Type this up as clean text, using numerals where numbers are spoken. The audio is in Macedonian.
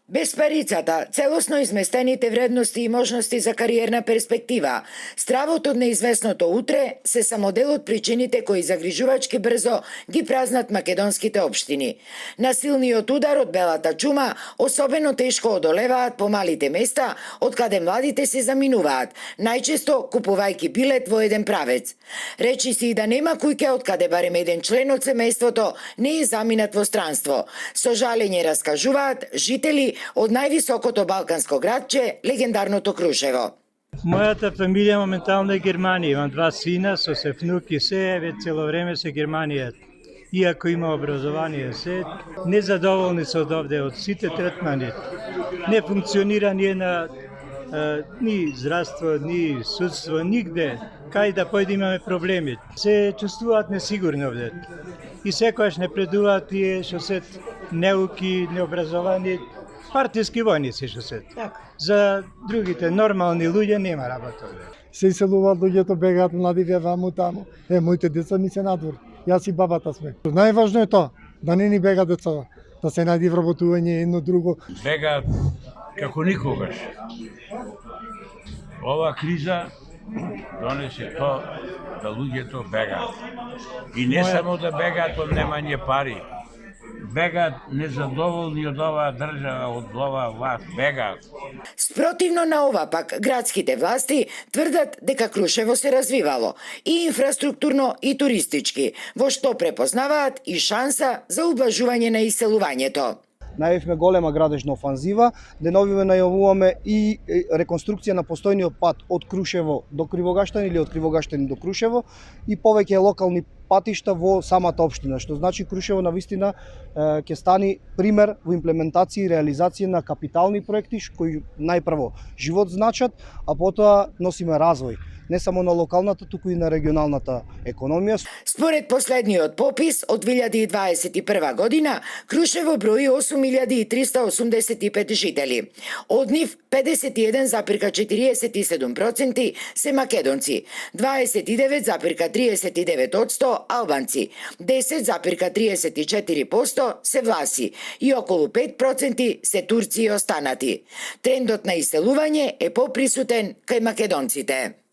Без парицата, целосно изместените вредности и можности за кариерна перспектива, стравот од неизвестното утре се само дел од причините кои загрижувачки брзо ги празнат македонските општини. Насилниот удар од белата чума особено тешко одолеваат по малите места, од каде младите се заминуваат, најчесто купувајќи билет во еден правец. Речи си и да нема кујке од каде барем еден член од семејството не е заминат во странство. Со жалење раскажуваат жители од највисокото балканско градче, легендарното Крушево. Мојата фамилија моментално е Германија. Имам 2 сина, со се внуки се, веќе цело време се Германија. Иако има образование се, незадоволни се од овде, од сите третмани. Не функционира ни здравство, ни судство, нигде. Кај да појде имаме проблеми. Се чувствуваат несигурни овде. И секојаш не предуваат тие што се неуки, необразовани, партиски војници што се. За другите нормални луѓе нема работа. Се иселуваат луѓето, бегаат млади ваму таму. Моите деца ми се надвор. Јас и бабата сме. Најважно е тоа, да не ни бега децата, да се најди вработување едно друго. Бегаат како никогаш. Ова криза донесе тоа да луѓето бегаат. И не само да бегаат од немање пари, бегаат незадоволни од оваа држава, од оваа власт, бегаат. Спротивно на ова пак, градските власти тврдат дека Крушево се развивало и инфраструктурно и туристички, во што препознаваат и шанса за убlažување на иселувањето. Најавивме голема градежна офанзива, деновиве најавуваме и реконструкција на постојниот пат од Крушево до Кривогаштани или од Кривогаштани до Крушево и повеќе локални патишта во самата општина, што значи Крушево навистина ќе стани пример во имплементација и реализација на капитални проекти кои најпрво живот значат, а потоа носиме развој не само на локалната, туку и на регионалната економија. Според последниот попис од 2021 година, Крушево брои 8385 жители. Од нив 51,47% се македонци, 29,39% албанци, 10,34% се власи и околу 5% се турци и останати. Трендот на иселување е поприсутен кај македонците.